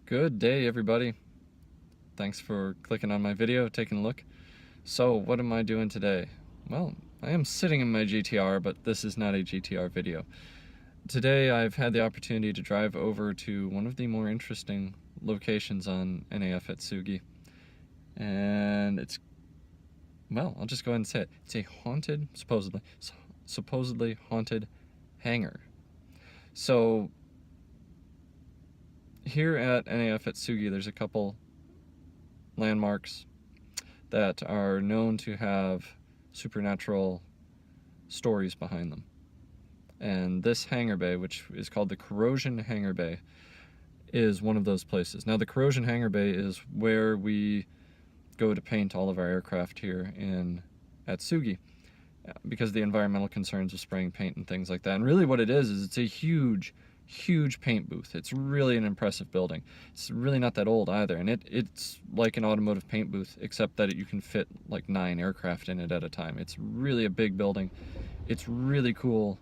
Good day, everybody. Thanks for clicking on my video, taking a look. So, what am I doing today? Well, I am sitting in my GTR, but this is not a GTR video. Today, I've had the opportunity to drive over to one of the more interesting locations on NAF Atsugi. And it's, well, I'll just go ahead and say it. It's a haunted, supposedly haunted hangar. So, here at NAF Atsugi, there's a couple landmarks that are known to have supernatural stories behind them. And this hangar bay, which is called the Corrosion Hangar Bay, is one of those places. Now, the Corrosion Hangar Bay is where we go to paint all of our aircraft here in Atsugi because of the environmental concerns of spraying paint and things like that. And really what it is it's a huge paint booth. It's really an impressive building. It's really not that old either, and it's like an automotive paint booth, except that you can fit like 9 aircraft in it at a time. It's really a big building. It's really cool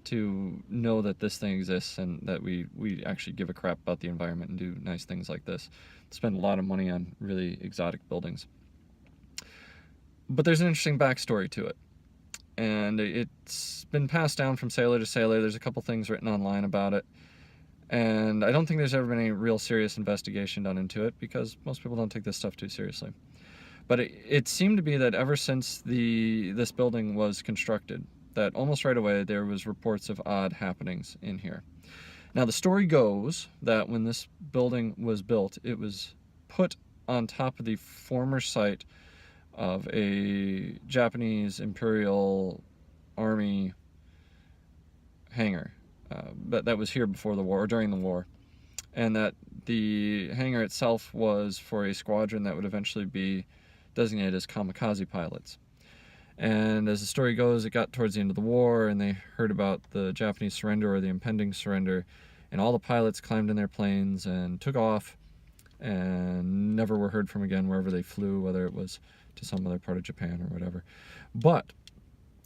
to know that this thing exists and that we actually give a crap about the environment and do nice things like this. Spend a lot of money on really exotic buildings. But there's an interesting backstory to it. And it's been passed down from sailor to sailor. There's a couple things written online about it. And I don't think there's ever been any real serious investigation done into it because most people don't take this stuff too seriously. But it seemed to be that ever since this building was constructed, that almost right away there was reports of odd happenings in here. Now the story goes that when this building was built, it was put on top of the former site of a Japanese Imperial Army hangar that was here before the war, or during the war, and that the hangar itself was for a squadron that would eventually be designated as kamikaze pilots. And as the story goes, it got towards the end of the war, and they heard about the Japanese surrender or the impending surrender, and all the pilots climbed in their planes and took off and never were heard from again wherever they flew, whether it was to some other part of Japan or whatever. But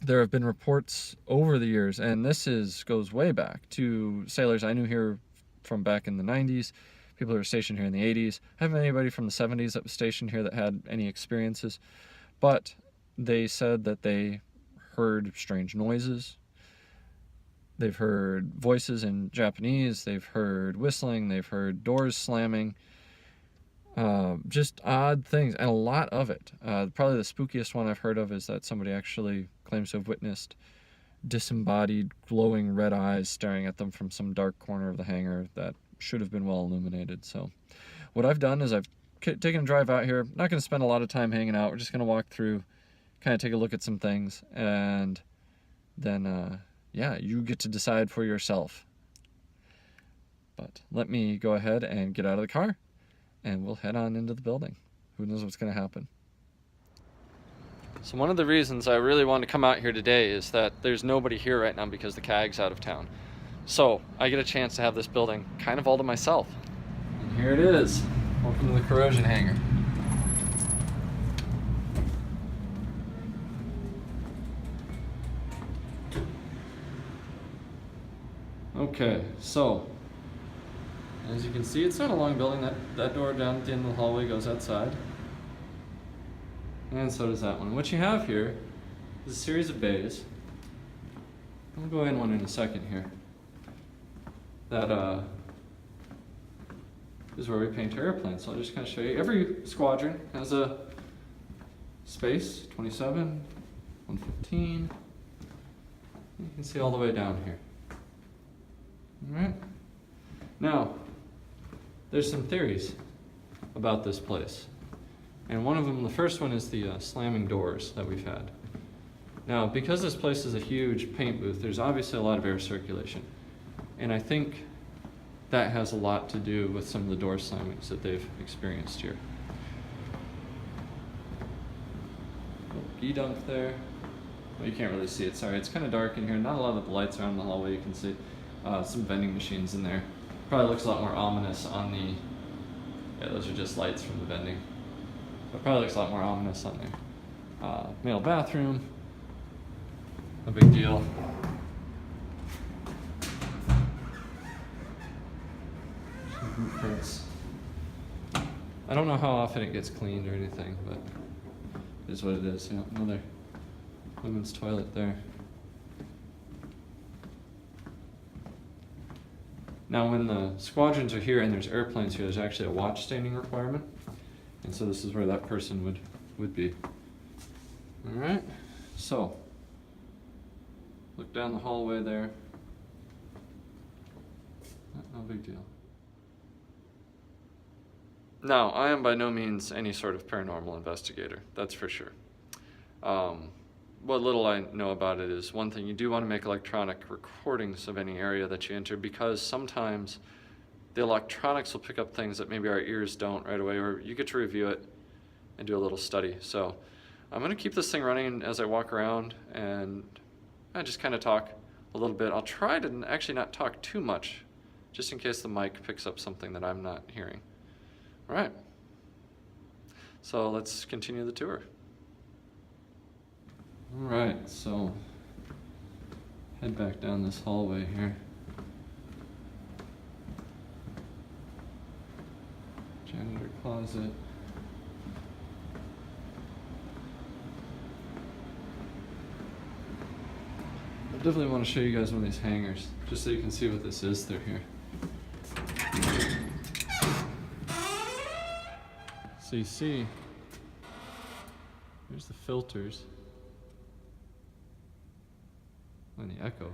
there have been reports over the years, and this goes way back to sailors I knew here from back in the 90s, people who were stationed here in the 80s. I haven't met anybody from the 70s that was stationed here that had any experiences, but they said that they heard strange noises. They've heard voices in Japanese, they've heard whistling, they've heard doors slamming, just odd things, and a lot of it. Probably the spookiest one I've heard of is that somebody actually claims to have witnessed disembodied, glowing red eyes staring at them from some dark corner of the hangar that should have been well illuminated. So what I've done is I've taken a drive out here. Not going to spend a lot of time hanging out. We're just going to walk through, kind of take a look at some things, and then, yeah, you get to decide for yourself. But let me go ahead and get out of the car, and we'll head on into the building. Who knows what's going to happen. So one of the reasons I really wanted to come out here today is that there's nobody here right now because the CAG's out of town. So I get a chance to have this building kind of all to myself. And here it is. Welcome to the Corrosion Hangar. Okay, so as you can see, it's not a long building. That door down at the end of the hallway goes outside. And so does that one. What you have here is a series of bays. I'll go in one in a second here. That is where we paint our airplanes. So I'll just kind of show you. Every squadron has a space, 27, 115. You can see all the way down here. All right. Now, there's some theories about this place. And one of them, the first one, is the slamming doors that we've had. Now, because this place is a huge paint booth, there's obviously a lot of air circulation. And I think that has a lot to do with some of the door slammings that they've experienced here. Dunk there. Well, you can't really see it, sorry. It's kind of dark in here. Not a lot of the lights around the hallway you can see. Some vending machines in there. Probably looks a lot more ominous on the, yeah, those are just lights from the vending. But probably looks a lot more ominous on there. Male bathroom, no big deal. Some boot prints. I don't know how often it gets cleaned or anything, but it is what it is. You know, another women's toilet there. Now when the squadrons are here and there's airplanes here, there's actually a watch standing requirement. And so this is where that person would be. All right, so look down the hallway there. No big deal. Now, I am by no means any sort of paranormal investigator, that's for sure. What little I know about it is, one thing, you do want to make electronic recordings of any area that you enter, because sometimes the electronics will pick up things that maybe our ears don't right away, or you get to review it and do a little study. So I'm going to keep this thing running as I walk around, and I just kind of talk a little bit. I'll try to actually not talk too much, just in case the mic picks up something that I'm not hearing. All right, so let's continue the tour. All right, so head back down this hallway here. Janitor closet. I definitely want to show you guys one of these hangars, just so you can see what this is through here. So you see, here's the filters. And the echo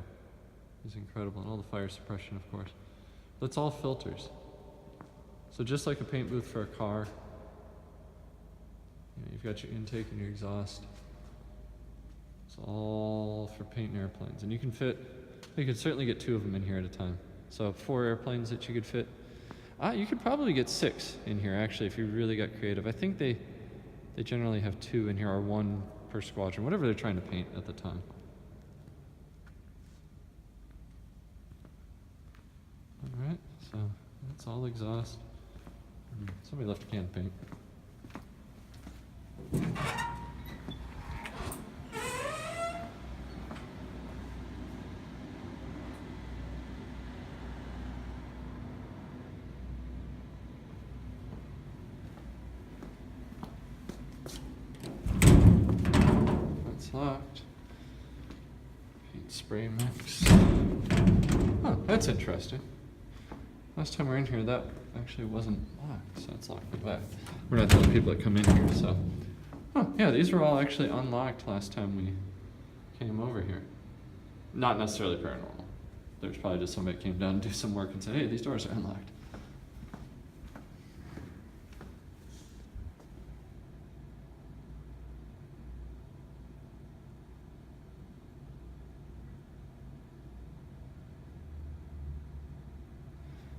is incredible, and all the fire suppression, of course. But it's all filters. So just like a paint booth for a car, you know, you've got your intake and your exhaust. It's all for painting airplanes. And you can certainly get 2 of them in here at a time. So 4 airplanes that you could fit. You could probably get 6 in here, actually, if you really got creative. I think they generally have 2 in here, or 1 per squadron, whatever they're trying to paint at the time. All right, so that's all exhaust. Somebody left a can of paint. That's locked. Paint spray mix. Oh, that's interesting. Last time we were in here, that actually wasn't locked, so it's locked back. We're not the only people that come in here, so. Oh, yeah, these were all actually unlocked last time we came over here. Not necessarily paranormal. There's probably just somebody that came down to do some work and said, hey, these doors are unlocked.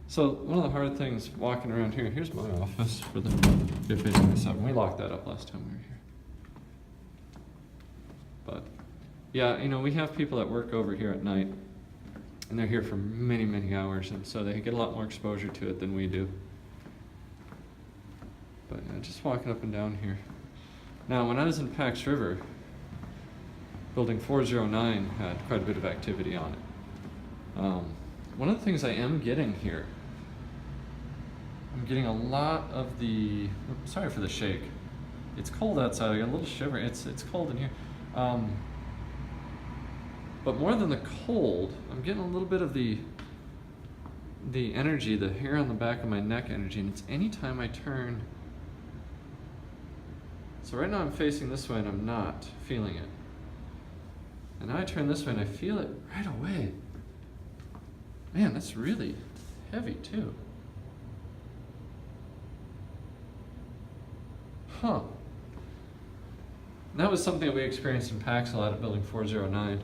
So one of the hard things walking around here, here's my office for the facing this up. We locked that up last time we were here. But yeah, you know, we have people that work over here at night, and they're here for many, many hours, and so they get a lot more exposure to it than we do. But just walking up and down here. Now, when I was in Pax River, building 409 had quite a bit of activity on it. One of the things I am getting here, I'm getting a lot of the, sorry for the shake. It's cold outside, I got a little shiver, it's cold in here. But more than the cold, I'm getting a little bit of the energy, the hair on the back of my neck energy, and it's anytime I turn. So right now I'm facing this way and I'm not feeling it. And now I turn this way and I feel it right away. Man, that's really heavy too. Huh. That was something that we experienced in PAX a lot at building 409.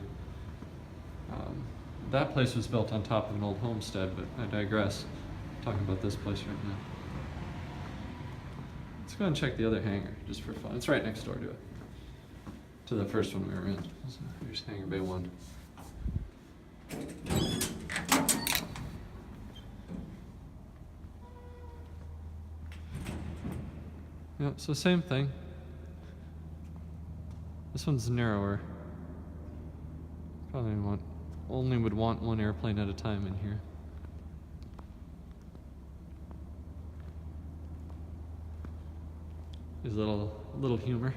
That place was built on top of an old homestead, but I digress. I'm talking about this place right now. Let's go and check the other hangar, just for fun. It's right next door to it. To the first one we were in. So here's Hangar Bay 1. Yep, so same thing. This one's narrower. Probably only would want 1 airplane at a time in here. His little humor.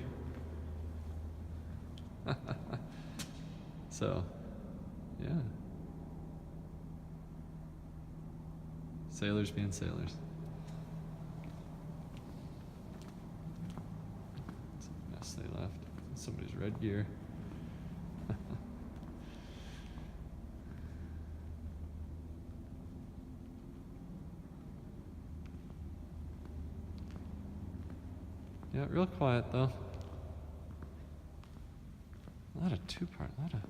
So, yeah. Sailors being sailors. It's a mess they left. Somebody's red gear. Yeah, real quiet though. A lot of two-part, a lot of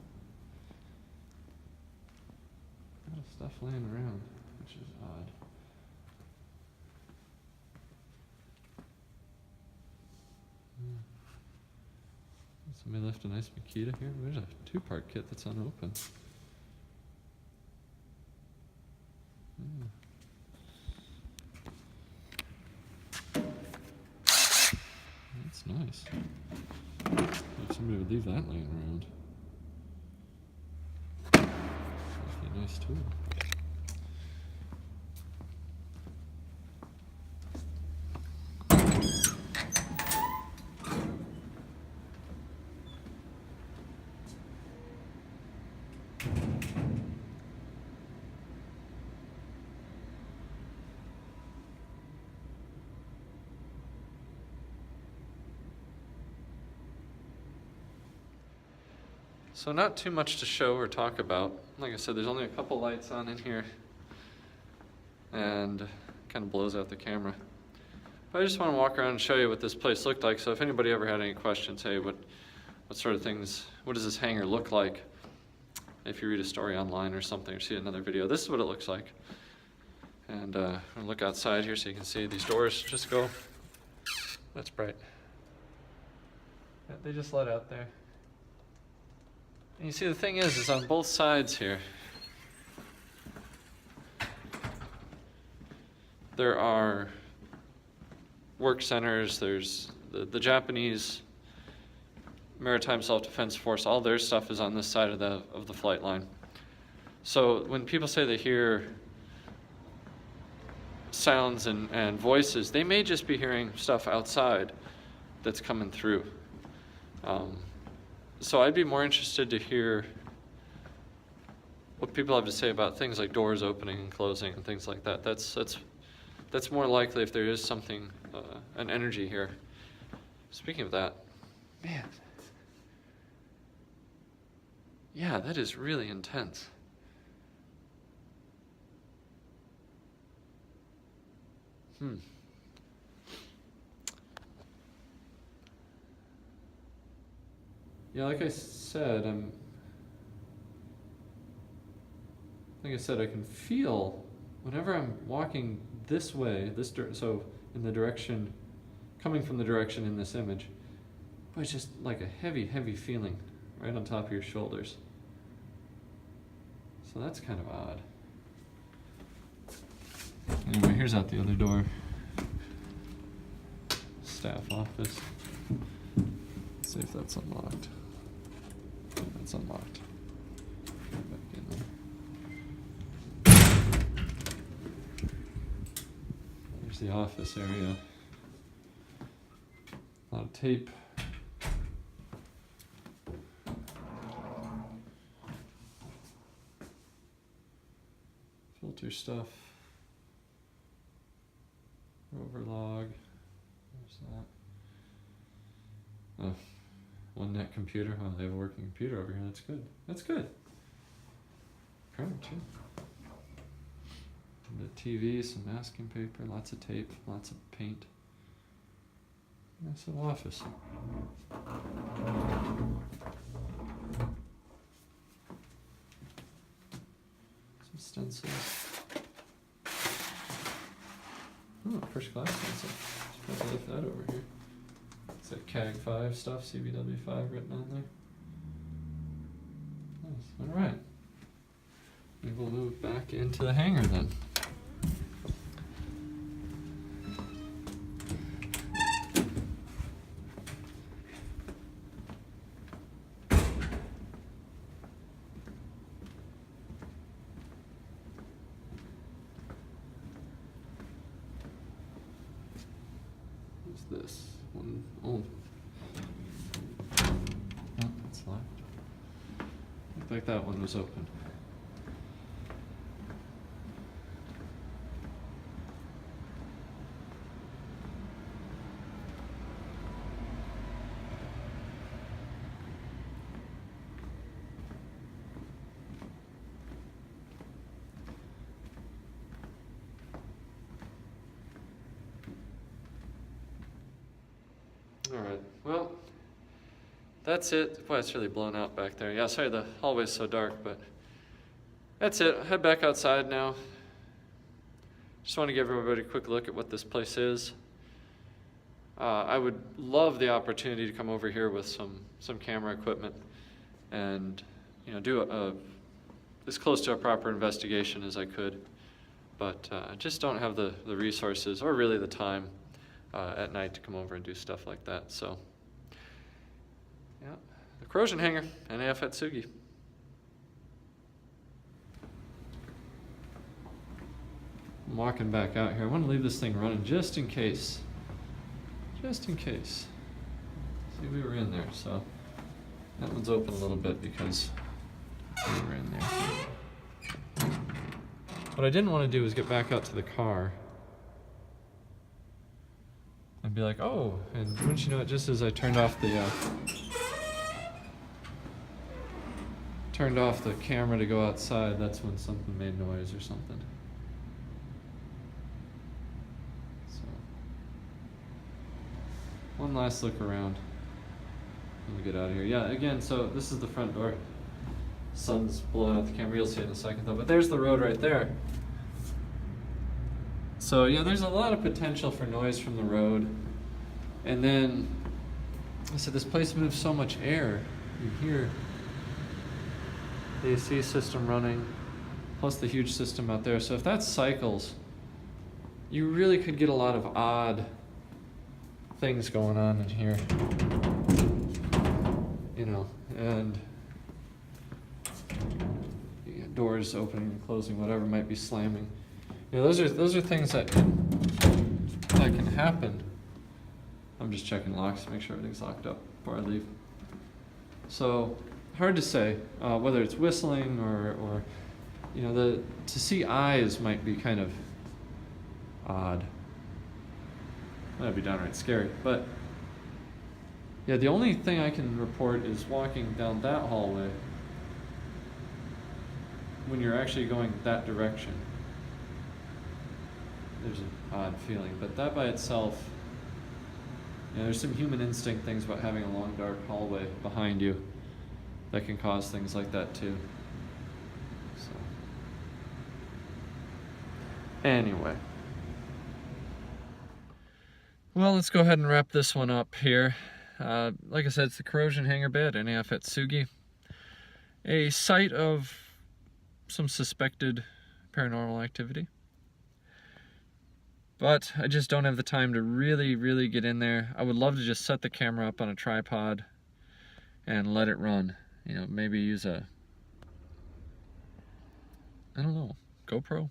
stuff laying around, which is odd. Somebody left a nice Makita here. There's a two-part kit that's unopened. That's nice. If somebody would leave that laying around. That'd be a nice tool. So not too much to show or talk about. Like I said, there's only a couple lights on in here and kind of blows out the camera. But I just want to walk around and show you what this place looked like. So if anybody ever had any questions, hey, what sort of things, what does this hangar look like? If you read a story online or something or see another video, this is what it looks like. And I'll look outside here so you can see these doors just go, that's bright. Yeah, they just let out there. And you see, the thing is on both sides here, there are work centers, there's the Japanese Maritime Self-Defense Force, all their stuff is on this side of the flight line. So when people say they hear sounds and voices, they may just be hearing stuff outside that's coming through. So I'd be more interested to hear what people have to say about things like doors opening and closing and things like that. That's more likely if there is something, an energy here. Speaking of that, man, yeah, that is really intense. Yeah, like I said, I can feel whenever I'm walking this way, so in the direction, coming from the direction in this image, but it's just like a heavy, heavy feeling right on top of your shoulders. So that's kind of odd. Anyway, here's out the other door. Staff office. Let's see if that's unlocked. That's unlocked. Get back in there. There's the office area. A lot of tape. Filter stuff. Overlog. There's that. Oh. One net computer. Oh, they have a working computer over here. That's good. That's good. Printer too. The TV, some masking paper, lots of tape, lots of paint. Nice little office. Some stencils. Oh, first class stencil. Supposed to lift that over here. It's that CAG 5 stuff, CBW 5 written on there. Nice. Alright. Maybe we'll move back into the hangar then. What's this? one. Oh. Oh, that's locked. Looked like that one was open. Alright, well, that's it. Boy, it's really blown out back there. Yeah, sorry the hallway's so dark, but that's it. Head back outside now. Just want to give everybody a quick look at what this place is. I would love the opportunity to come over here with some camera equipment and, you know, do as close to a proper investigation as I could. But I just don't have the resources or really the time at night to come over and do stuff like that. So, yeah, the corrosion hangar, NAF Atsugi. I'm walking back out here. I want to leave this thing running just in case. Just in case. See, we were in there, so that one's open a little bit because we were in there. What I didn't want to do was get back out to the car and be like, oh, and wouldn't you know it, just as I turned off the camera to go outside, that's when something made noise or something. So, one last look around. Let me get out of here. Yeah, again, so this is the front door. Sun's blowing out the camera. You'll see it in a second though, but there's the road right there. So yeah, there's a lot of potential for noise from the road. And then, I said, this place moves so much air. You hear the AC system running, plus the huge system out there. So if that cycles, you really could get a lot of odd things going on in here. You know, and you get doors opening and closing, whatever might be slamming. You know, those are things that can happen. I'm just checking locks to make sure everything's locked up before I leave. So hard to say whether it's whistling or you know, to see eyes might be kind of odd. That'd be downright scary. But yeah, the only thing I can report is walking down that hallway when you're actually going that direction. There's an odd feeling, but that by itself, you know, there's some human instinct things about having a long dark hallway behind you that can cause things like that too. So, anyway. Well, let's go ahead and wrap this one up here. Like I said, it's the corrosion hangar bed, NAF Atsugi. A site of some suspected paranormal activity. But I just don't have the time to really get in there. I would love to just set the camera up on a tripod and let it run. You know, maybe use I don't know, GoPro?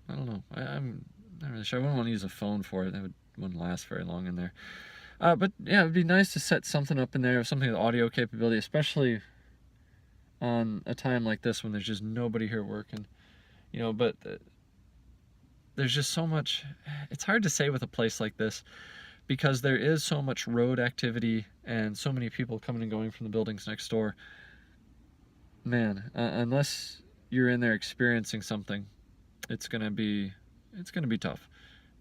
I don't know. I'm not really sure. I wouldn't want to use a phone for it. That wouldn't last very long in there. But yeah, it'd be nice to set something up in there, something with audio capability, especially on a time like this when there's just nobody here working. You know, but there's just so much, it's hard to say with a place like this because there is so much road activity and so many people coming and going from the buildings next door. Man, unless you're in there experiencing something, it's gonna be tough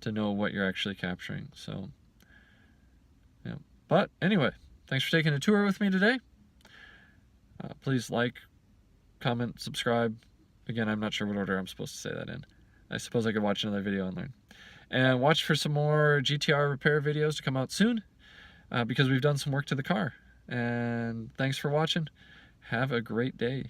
to know what you're actually capturing. So, yeah. But anyway, thanks for taking a tour with me today. Please like, comment, subscribe. Again, I'm not sure what order I'm supposed to say that in. I suppose I could watch another video and learn. And watch for some more GTR repair videos to come out soon because we've done some work to the car. And thanks for watching. Have a great day.